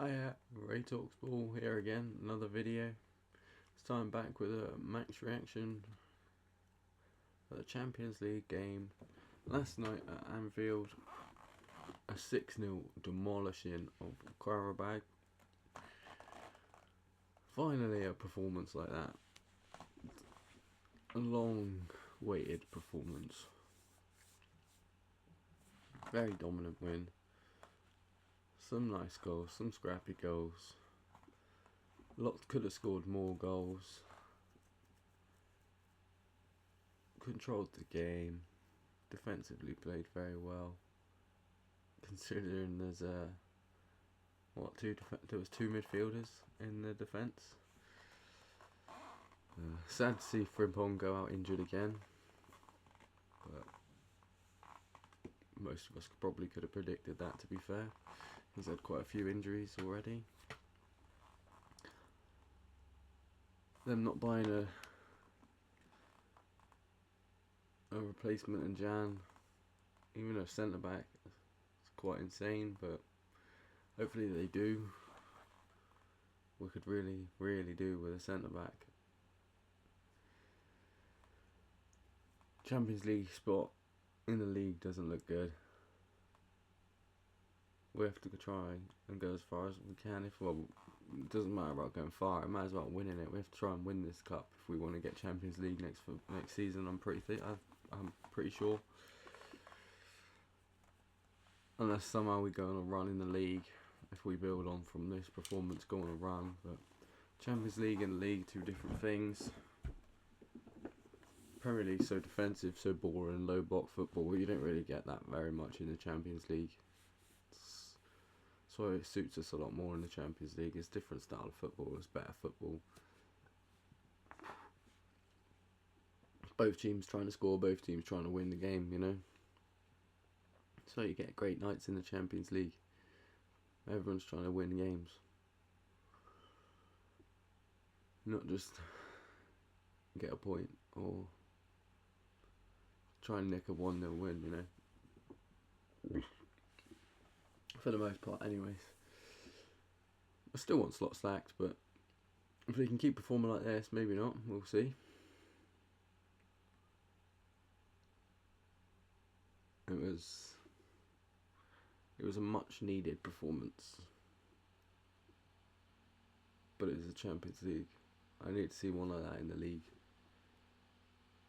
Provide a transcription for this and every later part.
Hi, Ray Talks Ball here again, another video. This time back with a max reaction for the Champions League game. Last night at Anfield, a 6-0 demolishing of Qarabag. Finally a performance like that. A long-waited performance. Very dominant win. Some nice goals, some scrappy goals. Lots could have scored more goals. Controlled the game. Defensively played very well. Considering there's there was two midfielders in the defence. Sad to see Frimpong go out injured again. But most of us probably could have predicted that, to be fair. He's had quite a few injuries already. Them not buying a replacement in Jan, even a centre back, it's quite insane. But hopefully they do. We could really do with a centre back. Champions League spot in the league doesn't look good. We have to try and go as far as we can. It doesn't matter about going far. It matters about winning it. We have to try and win this cup if we want to get Champions League next season. I'm pretty sure. Unless somehow we go on a run in the league, if we build on from this performance, go on a run. But Champions League and the league, two different things. Premier League so defensive, so boring, low block football. You don't really get that very much in the Champions League. So it suits us a lot more in the Champions League. It's different style of football. It's better football. Both teams trying to score. Both teams trying to win the game. You know. So you get great nights in the Champions League. Everyone's trying to win games. Not just get a point or try and nick a 1-0 win. You know. For the most part, anyways. I still want slot stacked, but if they can keep performing like this, maybe not. We'll see. It was a much needed performance, but it is a Champions League. I need to see one like that in the league.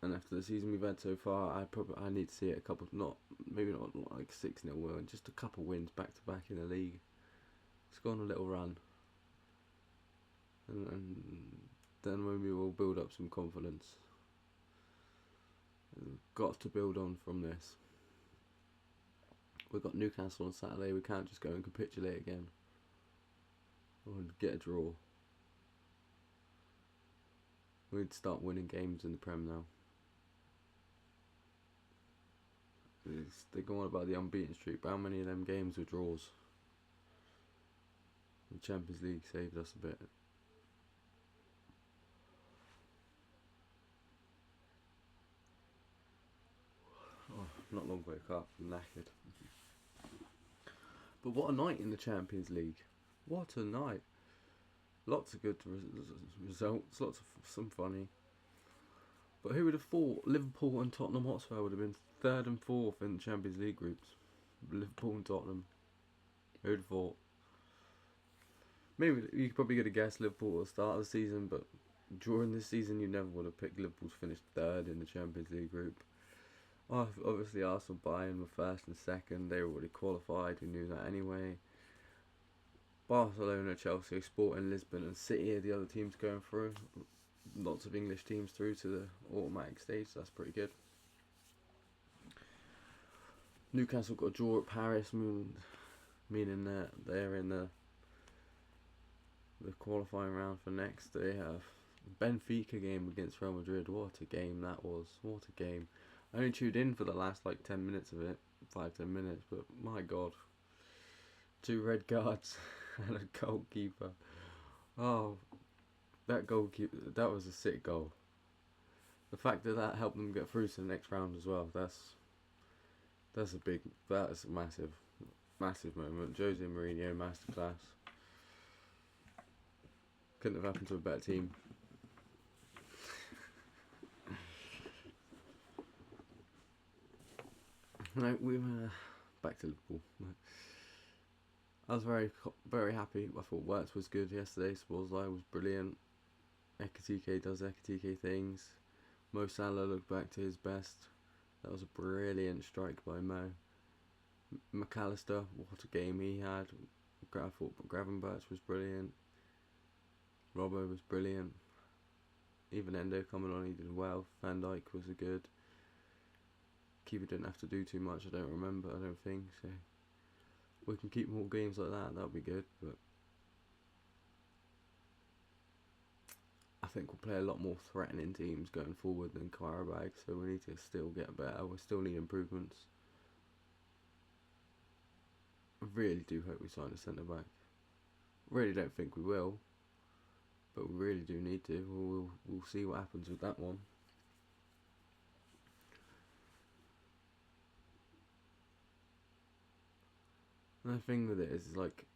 And after the season we've had so far, I need to see it a couple, maybe not like 6-0 win, just a couple wins back to back in the league. Let's go on a little run, and then maybe we'll build up some confidence. We've got to build on from this. We've got Newcastle on Saturday. We can't just go and capitulate again or get a draw. We need to start winning games in the Prem now. They're going on about the unbeaten streak, but how many of them games were draws? The Champions League saved us a bit. Oh, not long woke up, I'm knackered. But what a night in the Champions League. What a night. Lots of good results, lots of some funny. But who would have thought Liverpool and Tottenham Hotspur would have been 3rd and 4th in the Champions League groups? Liverpool and Tottenham. Who would have thought? Maybe you could probably get a guess Liverpool at the start of the season, but during this season you never would have picked Liverpool to finish 3rd in the Champions League group. Obviously Arsenal, Bayern were 1st and 2nd. They were already qualified. We knew that anyway. Barcelona, Chelsea, Sporting, Lisbon and City are the other teams going through. Lots of English teams through to the automatic stage, so that's pretty good. Newcastle got a draw at Paris, meaning that they're in the qualifying round for next. They have Benfica game against Real Madrid. What a game that was. What a game. I only tuned in for the last like 10 minutes of it. 5-10 minutes, but my god. 2 red cards and a goalkeeper. Oh, that goalkeeper, that was a sick goal. The fact that helped them get through to the next round as well, that's a massive moment. Jose Mourinho, masterclass. Couldn't have happened to a better team. No, we were back to Liverpool. I was very happy. I thought Wirtz was good yesterday. Szoboszlai was brilliant. Ekitike does Ekitike things. Mo Salah looked back to his best. That was a brilliant strike by Mo. McAllister, what a game he had. I thought Gravenberch was brilliant. Robbo was brilliant. Even Endo coming on, he did well. Van Dijk was a good. Keeper didn't have to do too much, I don't think. So we can keep more games like that would be good. But I think we'll play a lot more threatening teams going forward than Qarabag, so we need to still get better. We still need improvements. I really do hope we sign a centre back. Really don't think we will, but we really do need to. We'll see what happens with that one. And the thing with it is like,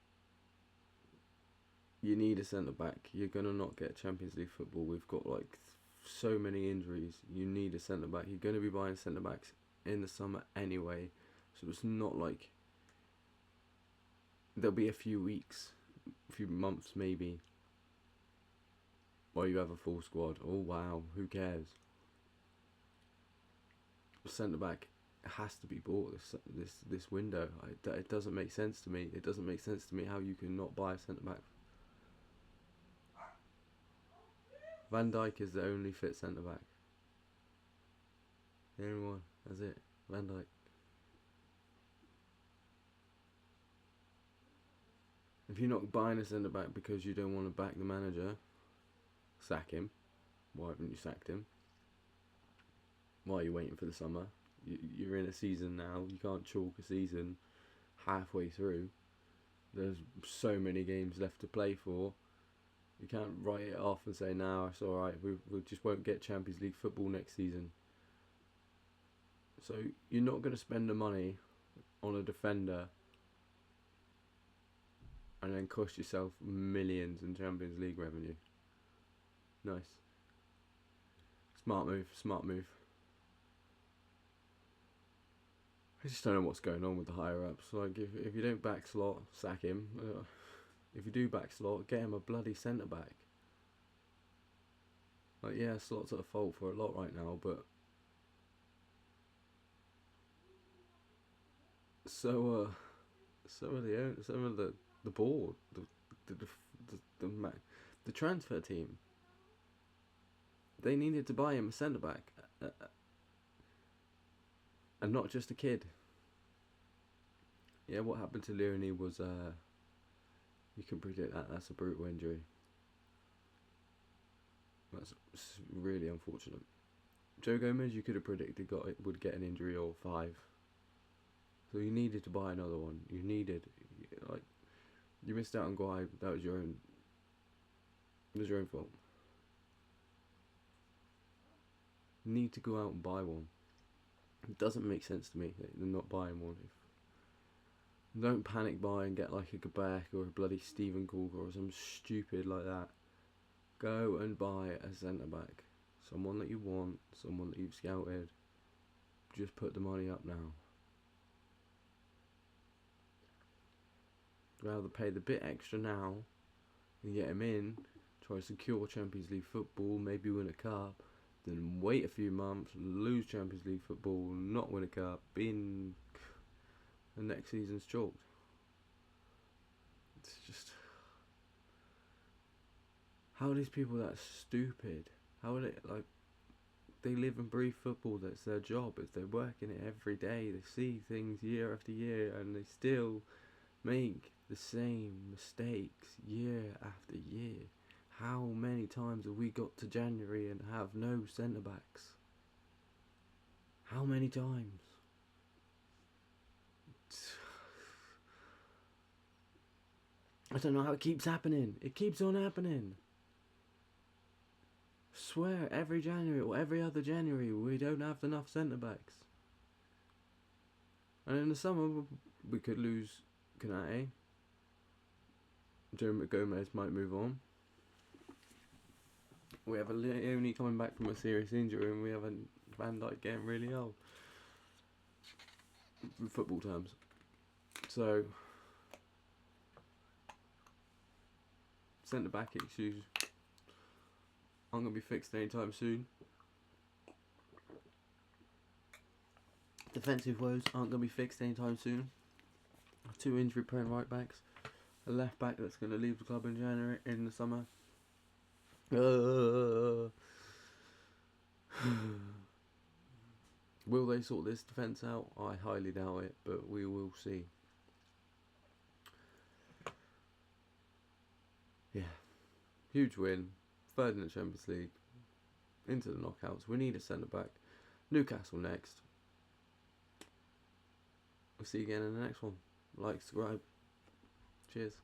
you need a centre back. You're gonna not get Champions League football. We've got like so many injuries. You need a centre back. You're gonna be buying centre backs in the summer anyway, so it's not like there'll be a few weeks, a few months maybe, while you have a full squad. Oh wow, who cares? Centre back has to be bought this window. It doesn't make sense to me. It doesn't make sense to me how you can not buy a centre back. Van Dijk is the only fit centre back. The only one. That's it. Van Dijk. If you're not buying a centre back because you don't want to back the manager, sack him. Why haven't you sacked him? Why are you waiting for the summer? You're in a season now. You can't chalk a season halfway through. There's so many games left to play for. You can't write it off and say, "No, it's alright, we just won't get Champions League football next season." So you're not going to spend the money on a defender and then cost yourself millions in Champions League revenue. Nice. Smart move. I just don't know what's going on with the higher ups. Like, if you don't back Slot, sack him. If you do back Slot, get him a bloody centre back. Like, yeah, Slot's at fault for a lot right now, but so are the board, the transfer team. They needed to buy him a centre back, and not just a kid. Yeah, what happened to Leonie was you can predict that. That's a brutal injury. That's really unfortunate. Joe Gomez, you could have predicted would get an injury or 5. So you needed to buy another one. You missed out on Guy. That was your own. It was your own fault. You need to go out and buy one. It doesn't make sense to me that they're not buying one. Don't panic buy and get like a Qabak or a bloody Stephen Corker or something stupid like that. Go and buy a centre back. Someone that you want, someone that you've scouted. Just put the money up now. Rather pay the bit extra now and get him in, try to secure Champions League football, maybe win a cup, then wait a few months, lose Champions League football, not win a cup, and next season's chalked. It's just, how are these people that stupid? How are they, like, they live and breathe football, that's their job, they're working it every day, they see things year after year, and they still make the same mistakes year after year. How many times have we got to January and have no centre backs? How many times? I don't know how it keeps happening. It keeps on happening. Swear, every January or every other January we don't have enough centre backs. And in the summer we could lose. Canate. Joe Gomez might move on. We have a Leone coming back from a serious injury, and we have a Van Dijk getting really old. In football terms. So, centre back issues aren't going to be fixed anytime soon. Defensive woes aren't going to be fixed anytime soon. 2 injury-prone right backs. A left back that's going to leave the club in the summer. Will they sort this defence out? I highly doubt it, but we will see. Yeah, huge win. 3rd in the Champions League. Into the knockouts. We need a centre back. Newcastle next. We'll see you again in the next one. Like, subscribe. Cheers.